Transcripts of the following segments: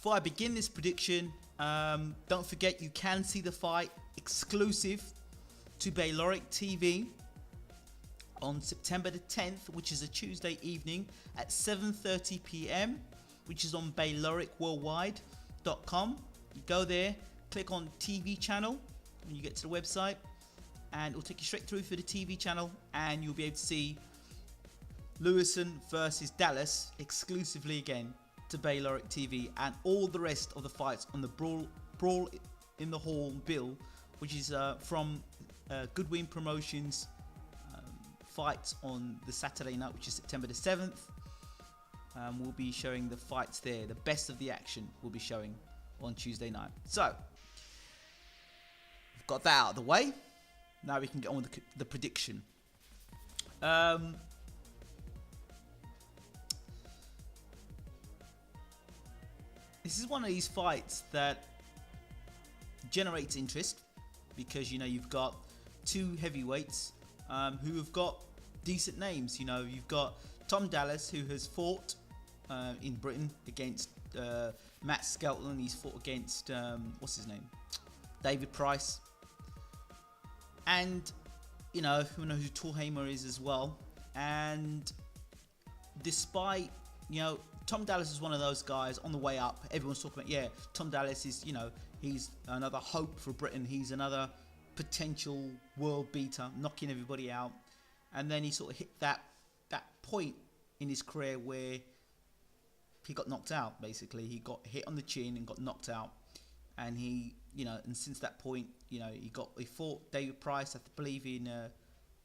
before I begin this prediction, don't forget you can see the fight exclusive to Bayloric TV on September the 10th, which is a Tuesday evening at 7:30 p.m, which is on BayloricWorldwide.com. You go there, click on TV channel when you get to the website, and it'll take you straight through for the TV channel, and you'll be able to see Lewison versus Dallas exclusively again to Bayloric TV, and all the rest of the fights on the Brawl in the Hall bill, which is from Goodwin Promotions fights on the Saturday night, which is September the 7th. We'll be showing the fights there. The best of the action will be showing on Tuesday night. So, we've got that out of the way. Now we can get on with the prediction. This is one of these fights that generates interest because, you know, you've got two heavyweights who have got decent names. You know, you've got Tom Dallas, who has fought in Britain against Matt Skelton. He's fought against what's his name, David Price, and you know who Torhamer is as well. And despite, you know, Tom Dallas is one of those guys on the way up. Everyone's talking about, yeah, Tom Dallas is, you know, he's another hope for Britain. He's another potential world beater, knocking everybody out. And then he sort of hit that point in his career where he got knocked out. Basically, he got hit on the chin and got knocked out. And he, you know, and since that point, you know, he fought David Price. I believe I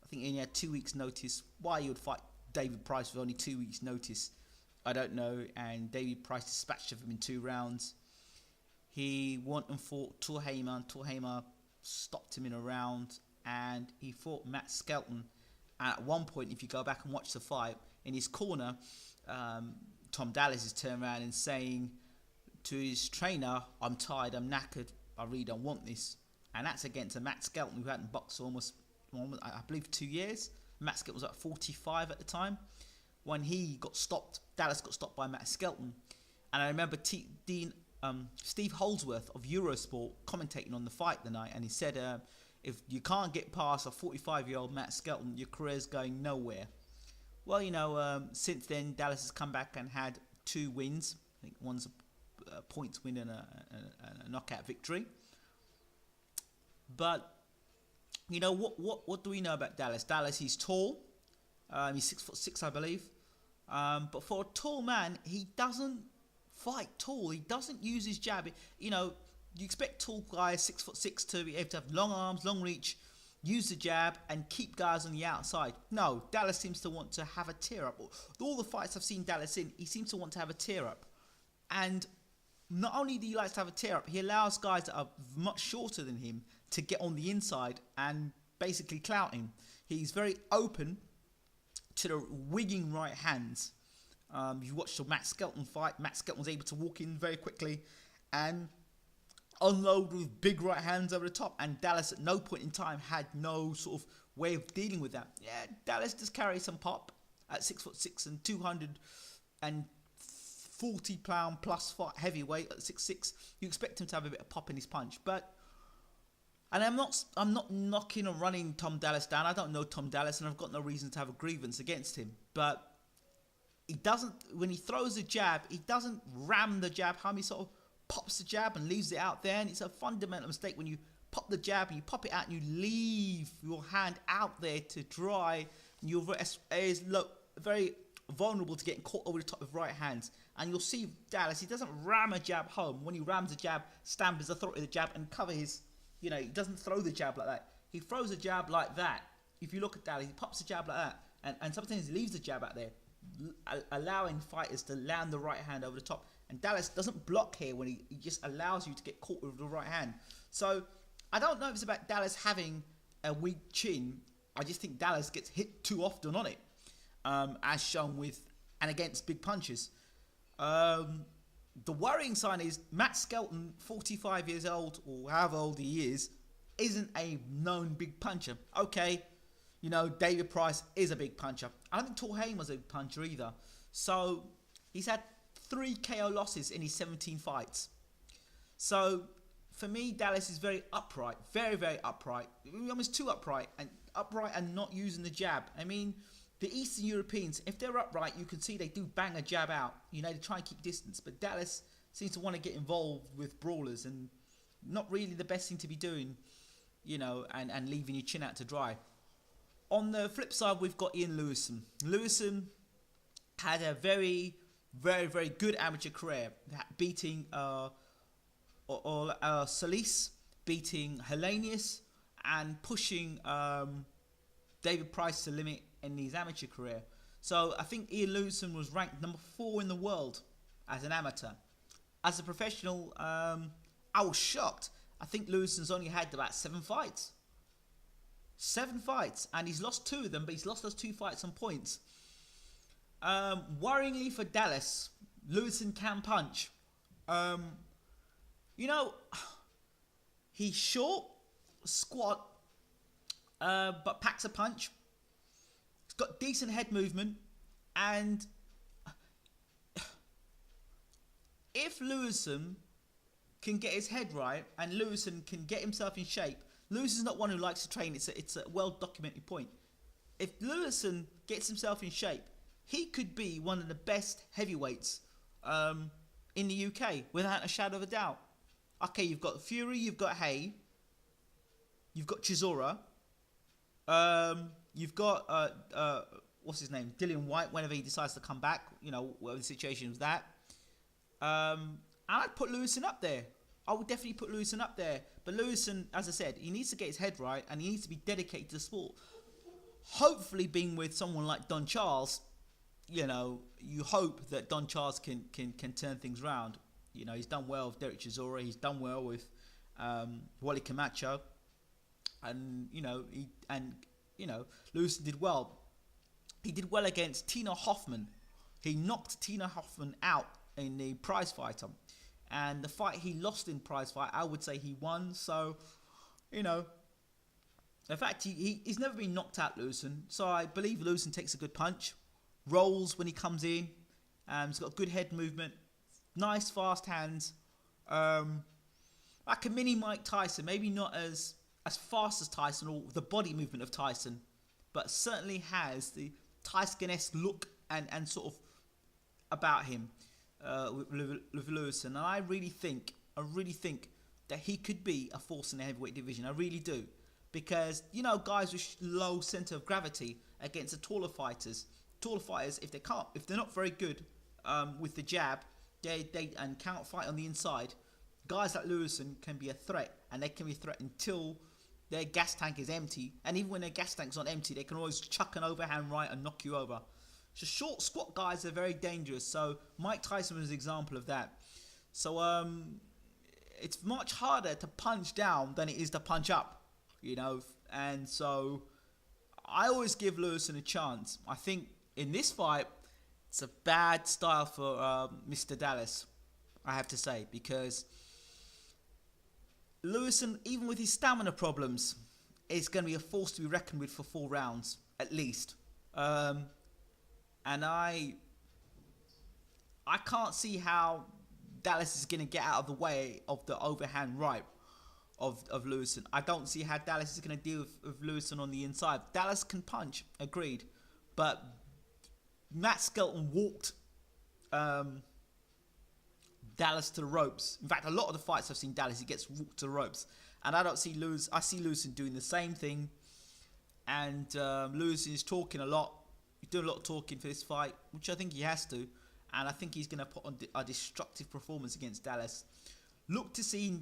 think he had 2 weeks' notice. Why he would fight David Price with only 2 weeks' notice, I don't know. And David Price dispatched him in 2 rounds. He went and fought Torhamer, and Torhamer stopped him in a round, and he fought Matt Skelton. And at one point, if you go back and watch the fight, in his corner, Tom Dallas is turned around and saying to his trainer, "I'm tired, I'm knackered, I really don't want this." And that's against a Matt Skelton who hadn't boxed for almost, I believe, 2 years. Matt Skelton was at 45 at the time. When he got stopped, Dallas got stopped by Matt Skelton. And I remember Steve Holdsworth of Eurosport commentating on the fight the night, and he said, if you can't get past a 45-year-old Matt Skelton, your career's going nowhere. Well, you know, since then, Dallas has come back and had 2 wins. I think one's a points win and a knockout victory. But, you know, what do we know about Dallas? Dallas, he's tall. He's 6'6", I believe. But for a tall man, he doesn't fight tall. He doesn't use his jab. You know, you expect tall guys, 6'6", to be able to have long arms, long reach, use the jab, and keep guys on the outside. No, Dallas seems to want to have a tear-up. All the fights I've seen Dallas in, he seems to want to have a tear-up. And not only do he like to have a tear-up, he allows guys that are much shorter than him to get on the inside and basically clout him. He's very open to the wigging right hands. You watched the Matt Skelton fight. Matt Skelton was able to walk in very quickly and unload with big right hands over the top, and Dallas at no point in time had no sort of way of dealing with that. Yeah, Dallas does carry some pop at 6'6" and 240-pound plus heavyweight at 6'6". You expect him to have a bit of pop in his punch, but. And I'm not knocking or running Tom Dallas down. I don't know Tom Dallas, and I've got no reason to have a grievance against him. But he doesn't, when he throws a jab, he doesn't ram the jab home. He sort of pops the jab and leaves it out there. And it's a fundamental mistake when you pop the jab and you pop it out and you leave your hand out there to dry. And you're very vulnerable to getting caught over the top with right hands. And you'll see Dallas, he doesn't ram a jab home. When he rams a jab, stamp his authority of the jab and cover his. You know, he doesn't throw the jab like that. He throws a jab like that. If you look at Dallas, he pops the jab like that. And sometimes he leaves the jab out there, allowing fighters to land the right hand over the top. And Dallas doesn't block here when he just allows you to get caught with the right hand. So, I don't know if it's about Dallas having a weak chin. I just think Dallas gets hit too often on it, as shown with and against big punches. The worrying sign is Matt Skelton, 45 years old, or however old he is, isn't a known big puncher. Okay, you know, David Price is a big puncher. I don't think Torhamer was a big puncher either. So, he's had 3 KO losses in his 17 fights. So for me, Dallas is very upright, very, very upright, almost too upright and not using the jab. I mean, the Eastern Europeans, if they're upright, you can see they do bang a jab out. You know, they try and keep distance. But Dallas seems to want to get involved with brawlers, and not really the best thing to be doing, you know, and leaving your chin out to dry. On the flip side, we've got Ian Lewison. Lewison had a very, very, very good amateur career, beating Solis, beating Hellenius, and pushing David Price to the limit in his amateur career. So I think Ian Lewison was ranked number 4 in the world as an amateur. As a professional, I was shocked. I think Lewison's only had about 7 fights. 7 fights, and he's lost 2 of them, but he's lost those 2 fights on points. Worryingly for Dallas, Lewison can punch. You know, he's short, squat, but packs a punch. He's got decent head movement, and if Lewison can get his head right and Lewison can get himself in shape, Lewison's not one who likes to train. It's a well-documented point. If Lewison gets himself in shape, he could be one of the best heavyweights in the UK, without a shadow of a doubt. Okay, you've got Fury, you've got Hay, you've got Chisora, you've got what's his name, Dillian White, whenever he decides to come back. You know, whatever the situation was that. And I'd put Lewison up there. I would definitely put Lewison up there. But Lewison, as I said, he needs to get his head right and he needs to be dedicated to the sport. Hopefully, being with someone like Don Charles, you know, you hope that Don Charles can turn things around. You know, he's done well with Derek Chisora. He's done well with Wally Camacho, and Lewison did well. He did well against Tina Hoffman. He knocked Tina Hoffman out in the prize fighter, and the fight he lost in prize fight, I would say he won. So, you know, in fact, he's never been knocked out, Lewison. So I believe Lewison takes a good punch, rolls when he comes in. He's got good head movement, nice fast hands, like a mini Mike Tyson. Maybe not as fast as Tyson or the body movement of Tyson, but certainly has the Tyson-esque look and sort of about him with Lewison. And I really think that he could be a force in the heavyweight division. I really do, because you know, guys with low center of gravity against the taller fighters, if they're not very good with the jab, they cannot fight on the inside. Guys like Lewison can be a threat, and they can be a threat until their gas tank is empty. And even when their gas tank's not empty, they can always chuck an overhand right and knock you over. So short squat guys are very dangerous. So Mike Tyson was an example of that. So it's much harder to punch down than it is to punch up, you know. And so I always give Lewison a chance. I think in this fight, it's a bad style for Mr. Dallas, I have to say, because Lewison, even with his stamina problems, is going to be a force to be reckoned with for 4 rounds, at least. And I can't see how Dallas is going to get out of the way of the overhand right of Lewison. I don't see how Dallas is going to deal with Lewison on the inside. Dallas can punch, agreed, but Matt Skelton walked Dallas to the ropes. In fact, a lot of the fights I've seen Dallas, he gets walked to the ropes, and I see Lewison doing the same thing. And Lewison is talking a lot. He's doing a lot of talking for this fight, which I think he has to, and I think he's going to put on a destructive performance against Dallas. Look to see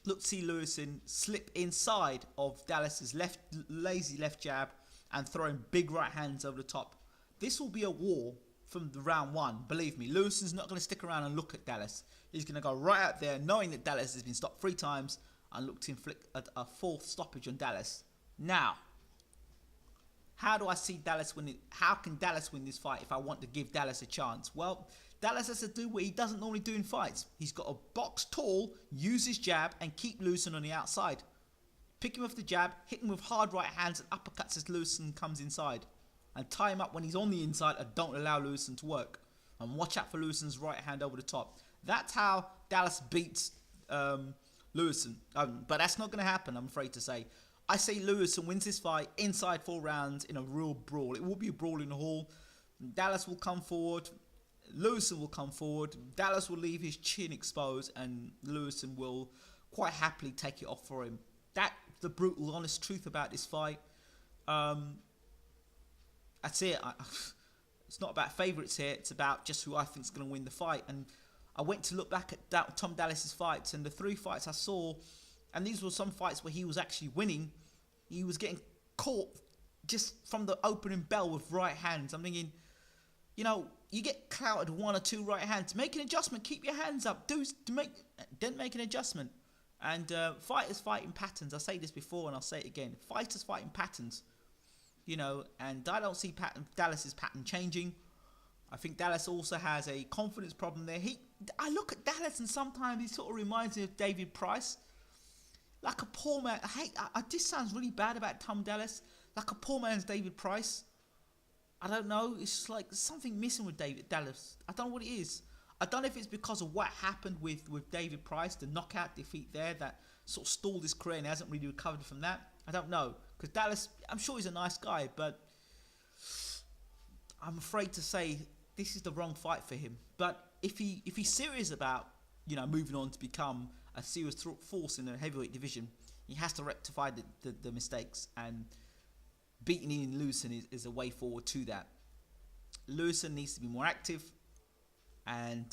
Lewison slip inside of Dallas's lazy left jab and throwing big right hands over the top. This will be a war from the round 1. Believe me, Lewison's not going to stick around and look at Dallas. He's going to go right out there, knowing that Dallas has been stopped 3 times, and look to inflict a 4th stoppage on Dallas. Now, how do I see Dallas win it? How can Dallas win this fight if I want to give Dallas a chance? Well, Dallas has to do what he doesn't normally do in fights. He's got to box tall, use his jab, and keep Lewison on the outside. Pick him off the jab, hit him with hard right hands and uppercuts as Lewison comes inside. And tie him up when he's on the inside and don't allow Lewison to work. And watch out for Lewison's right hand over the top. That's how Dallas beats Lewison. But that's not going to happen, I'm afraid to say. I say Lewison wins this fight inside 4 rounds in a real brawl. It will be a brawl in the hall. Dallas will come forward. Lewison will come forward. Dallas will leave his chin exposed, and Lewison will quite happily take it off for him. That's the brutal, honest truth about this fight. That's it. It's not about favourites here. It's about just who I think is going to win the fight. And I went to look back at Tom Dallas's fights, and the 3 fights I saw, and these were some fights where he was actually winning. He was getting caught just from the opening bell with right hands. I'm thinking, you know, you get clouted 1 or 2 right hands. Make an adjustment. Keep your hands up. Don't make an adjustment. And fighters fighting patterns. I say this before and I'll say it again. Fighters fighting patterns. You know, and I don't see Dallas's pattern changing. I think Dallas also has a confidence problem there. I look at Dallas and sometimes he sort of reminds me of David Price. Like a poor man. This sounds really bad about Tom Dallas. Like a poor man's David Price. I don't know. It's just like there's something missing with David Dallas. I don't know what it is. I don't know if it's because of what happened with David Price, the knockout defeat there that sort of stalled his career and hasn't really recovered from that. I don't know. Because Dallas, I'm sure he's a nice guy, but I'm afraid to say this is the wrong fight for him. But if he's serious about, you know, moving on to become a serious force in the heavyweight division, he has to rectify the mistakes, and beating Ian Lewison is a way forward to that. Lewison needs to be more active, and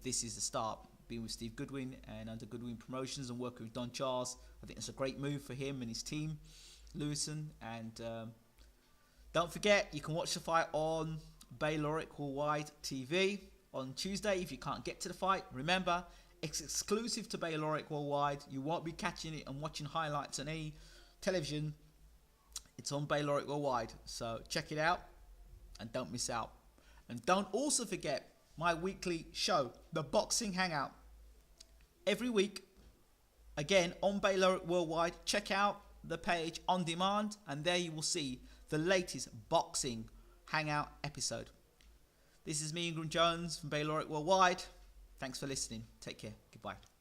this is the start. Being with Steve Goodwin and under Goodwin Promotions and working with Don Charles, I think it's a great move for him and his team, Lewison. And don't forget, you can watch the fight on Bayloric Worldwide TV on Tuesday if you can't get to the fight. Remember, it's exclusive to Bayloric Worldwide. You won't be catching it and watching highlights on any television. It's on Bayloric Worldwide, so check it out and don't miss out. And don't also forget my weekly show, The Boxing Hangout. Every week, again, on Bayloric Worldwide. Check out the page on demand, and there you will see the latest Boxing Hangout episode. This is me, Ingram Jones, from Bayloric Worldwide. Thanks for listening. Take care. Goodbye.